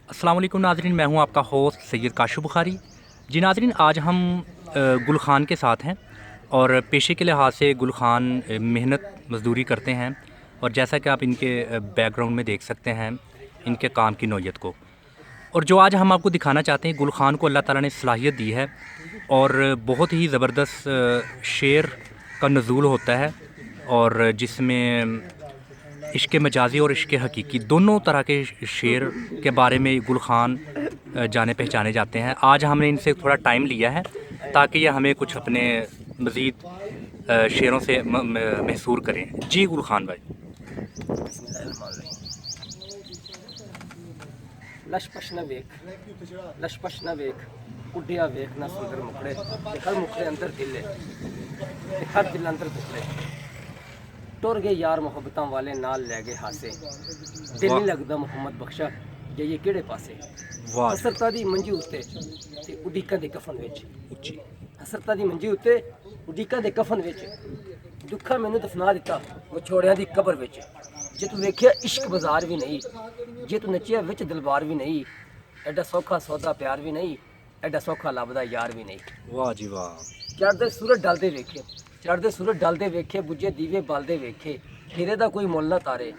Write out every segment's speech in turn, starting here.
अस्सलाम वालेकुम नाज़रीन, मैं हूं आपका होस्ट सैयद काशिफ बुखारी। जी नाज़रीन, आज हम गुल खान के साथ हैं और पेशे के लिहाज से गुल खान मेहनत मज़दूरी करते हैं और जैसा कि आप इनके बैकग्राउंड में देख सकते हैं इनके काम की नौयत को। और जो आज हम आपको दिखाना चाहते हैं, गुल खान को अल्लाह ताला ने सलाहियत दी है और बहुत ही ज़बरदस्त शेर का नज़ूल होता है और जिसमें इश्क़ मजाजी और इश्क़ हकीकी दोनों तरह के शेर के बारे में गुल खान जाने पहचाने जाते हैं। आज हमने इनसे थोड़ा टाइम लिया है ताकि ये हमें कुछ अपने मज़ीद शेरों से महसूर करें। जी गुल खान भाई। लशपश न वेख, लशपश न वेख, उड्डिया वेख ना सुंदर मुखड़े, हर मुखड़े अंदर दिल है, हर दिल अंदर दुखड़े, टुर गए यार मुहब्बतां वाले नाल लै गए हासे, दिल नहीं लगदा मुहम्मद बख्शा जाइए किहड़े पासे। हसरतां दी मंजी उत्ते ते उडीकां दे कफन विच, हसरतां दी मंजी उत्ते उडीकां दे कफन विच, दुखा मैनू दफना दिता विछोड़ियां दी कबर विच। जे तू वेखिया इश्क बाजार भी नहीं, जे तू नचिया विच दिलबार भी नहीं, एडा सौखा सौदा प्यार भी नहीं, एडा सौखा लभदा यार भी नहीं। वाह जी वाह। चढ़दे सूरज डलदे वेखे, चढ़दे सूरज डलदे वेखे, बुझे दीवे बालदे वेखे, हीरे दा कोई मुੱਲ ना तारे,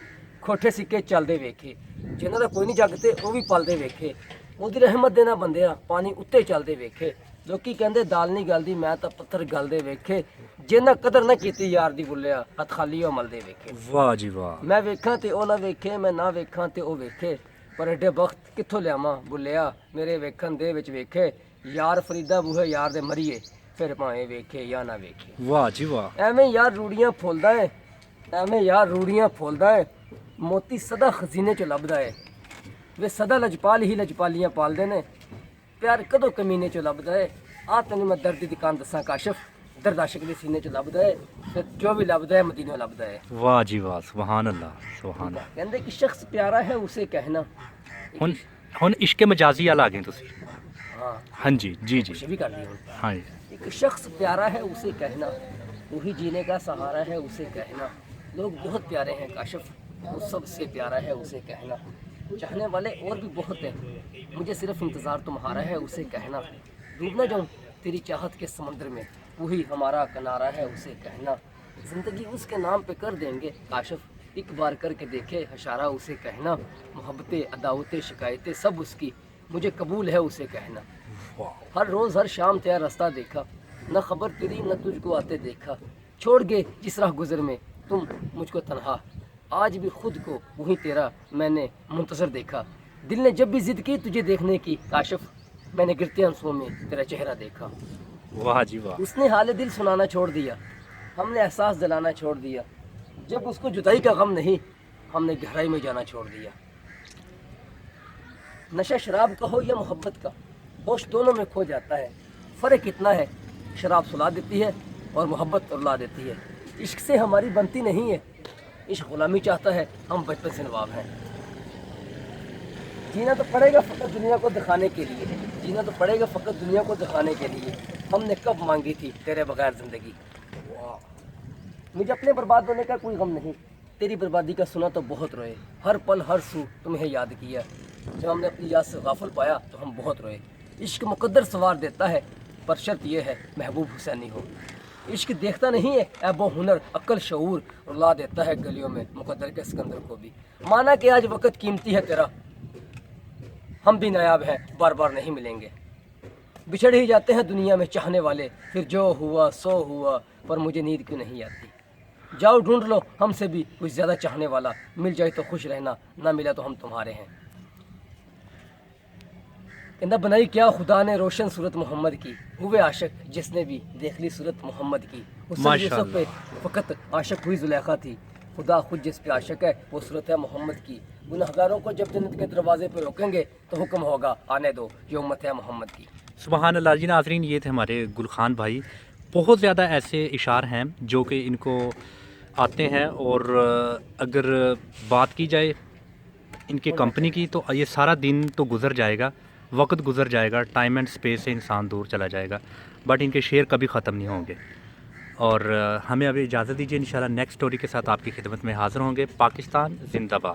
खोठे सिक्के चलदे वेखे, जिन्हां दा कोई नहीं जगते ਉਹ ਵੀ ਪਲਦੇ ਵੇਖੇ, ਉਹਦੀ ਰਹਿਮਤ ਦੇ ਨਾਲ ਬੰਦਿਆ ਪਾਣੀ ਉੱਤੇ ਚੱਲਦੇ ਵੇਖੇ। ਲੋਕੀ ਕਹਿੰਦੇ ਦਾਲ ਨਹੀਂ ਗਲਦੀ, ਮੈਂ ਤਾਂ ਪੱਥਰ ਗਲਦੇ ਵੇਖੇ, ਜਿਨ੍ਹਾਂ ਕਦਰ ਨਾ ਕੀਤੀ ਯਾਰ ਦੀ ਬੁੱਲਿਆ ਹੱਥ ਖਾਲੀ ਉਹ ਮਲਦੇ ਵੇਖੇ। ਵਾਹ ਜੀ ਵਾਹ। ਮੈਂ ਵੇਖਾਂ ਤੇ ਉਹ ਨਾ ਵੇਖੇ, ਮੈਂ ਨਾ ਵੇਖਾਂ ਤੇ ਉਹ ਵੇਖੇ, ਪਰ ਐਡੇ ਵਕਤ ਕਿੱਥੋਂ ਲਿਆਵਾਂ ਬੁੱਲਿਆ ਮੇਰੇ ਵੇਖਣ ਦੇ ਵਿੱਚ ਵੇਖੇ। ਯਾਰ ਫਰੀਦਾ ਬੂਹੇ ਯਾਰ ਦੇ ਮਰੀਏ, ਫਿਰ ਭਾਵੇਂ ਵੇਖੇ ਜਾਂ ਨਾ ਵੇਖੇ। ਵਾਹ ਜੀ ਵਾਹ। ਐਵੇਂ ਯਾਰ ਰੂੜੀਆਂ ਫੁੱਲਦਾ ਏ, ਐਵੇਂ ਯਾਰ ਰੂੜੀਆਂ ਫੁੱਲਦਾ ਏ, ਮੋਤੀ ਸਦਾ ਖਜ਼ੀਨੇ 'ਚ ਲੱਭਦਾ ਏ। ਵੇ ਸਦਾ ਲਜਪਾਲ ਹੀ ਲਜਪਾਲੀਆਂ ਪਾਲਦੇ ਨੇ, ਪਿਆਰ ਕਦੋਂ ਕਮੀਨੇ 'ਚ ਲੱਭਦਾ ਏ। ਆ ਤੈਨੂੰ ਮੈਂ ਦਰਦ ਦੀ ਦੁਕਾਨ ਦੱਸਾਂ ਕਾਸ਼ਿਫ, ਦਰਦ ਆਸ਼ਿਕ ਦੇ ਸੀਨੇ 'ਚ ਲੱਭਦਾ ਏ, ਤੇ ਜੋ ਵੀ ਲੱਭਦਾ ਏ ਮਦੀਨੇ ਲੱਭਦਾ ਏ। वाह जी वाह, सुभान अल्लाह सुभान अल्लाह। ਕਹਿੰਦੇ ਕਿ ਸ਼ਖਸ ਪਿਆਰਾ ਹੈ ਉਸੇ ਕਹਿਣਾ। ਹੁਣ इश्क़ मजाजी वाला आ गए तुसी। हाँ हाँ जी जी जी। कुछ भी कर दिया। हाँ जी। एक शख्स प्यारा है उसे कहना, वही जीने का सहारा है उसे कहना। लोग बहुत प्यारे हैं काशिफ, वो सबसे प्यारा है उसे कहना। चाहने वाले और भी बहुत हैं, मुझे सिर्फ इंतज़ार तुम्हारा है उसे कहना। डूब ना जाऊँ तेरी चाहत के समंदर में, वही हमारा किनारा है उसे कहना। ज़िंदगी उसके नाम पे कर देंगे काशिफ, एक बार करके देखे इशारा उसे कहना। मोहब्बतें अदावतें शिकायतें सब उसकी, मुझे कबूल है उसे कहना। हर रोज़ हर शाम तेरा रास्ता देखा, न खबर तेरी न तुझको आते देखा। छोड़ गए जिस राह गुजर में तुम मुझको तन्हा, आज भी खुद को वही तेरा मैंने मुंतज़र देखा। दिल ने जब भी जिद की तुझे देखने की काशिफ, मैंने गिरते आंसुओं में तेरा चेहरा देखा। वाह जी वाह। उसने हाल दिल सुनाना छोड़ दिया, हमने एहसास दिलाना छोड़ दिया। जब उसको जुदाई का गम नहीं, हमने गहराई में जाना छोड़ दिया। नशा शराब का हो या मोहब्बत का, होश दोनों में खो जाता है। फ़र्क इतना है, शराब सुला देती है और मोहब्बत रुला देती है। इश्क से हमारी बनती नहीं है, इश्क गुलामी चाहता है, हम बचपन से नवाब हैं। जीना तो पड़ेगा फ़कत दुनिया को दिखाने के लिए, जीना तो पड़ेगा फ़कत दुनिया को दिखाने के लिए। हमने कब मांगी थी तेरे बगैर ज़िंदगी। मुझे अपने बर्बाद होने का कोई गम नहीं, तेरी बर्बादी का सुना तो बहुत रोए। हर पल हर सू तुम्हें याद किया, जब हमने अपनी याद से गाफिल पाया तो हम बहुत रोए। इश्क मुकद्दर सवार देता है, पर शर्त यह है महबूब हुसैनी हो। इश्क देखता नहीं है ऐबो हुनर अक्ल शऊर, रुला देता है गलियों में मुकद्दर के सिकंदर को भी। माना कि आज वक़्त कीमती है तेरा, हम भी नायाब हैं, बार बार नहीं मिलेंगे। बिछड़ ही जाते हैं दुनिया में चाहने वाले, फिर जो हुआ सो हुआ, पर मुझे नींद क्यों नहीं आती। जाओ ढूंढ लो हमसे भी कुछ ज़्यादा चाहने वाला, मिल जाए तो खुश रहना, ना मिला तो हम तुम्हारे हैं। कहना बनाई क्या खुदा ने रोशन सूरत मोहम्मद की, हुए आशिक जिसने भी देख ली सूरत मोहम्मद की। हुस्न यूसुफ पे फ़कत आशिक हुई जुलेखा थी, खुदा खुद जिस पे आशिक है वो सूरत है मोहम्मद की। गुनहगारों को जब जन्नत के दरवाजे पर रोकेंगे तो हुक्म होगा आने दो, ये उम्मत है मोहम्मद की। सुभान अल्लाह। जी नाज़रीन, ये थे हमारे गुल खान भाई। बहुत ज़्यादा ऐसे इशार हैं जो कि इनको आते हैं और अगर बात की जाए इनकी कंपनी की तो ये सारा दिन तो गुज़र जाएगा, वक्त गुज़र जाएगा, टाइम एंड स्पेस से इंसान दूर चला जाएगा, बट इनके शेर कभी ख़त्म नहीं होंगे। और हमें अभी इजाज़त दीजिए, इंशाल्लाह नेक्स्ट स्टोरी के साथ आपकी खिदमत में हाज़िर होंगे। पाकिस्तान जिंदाबाद।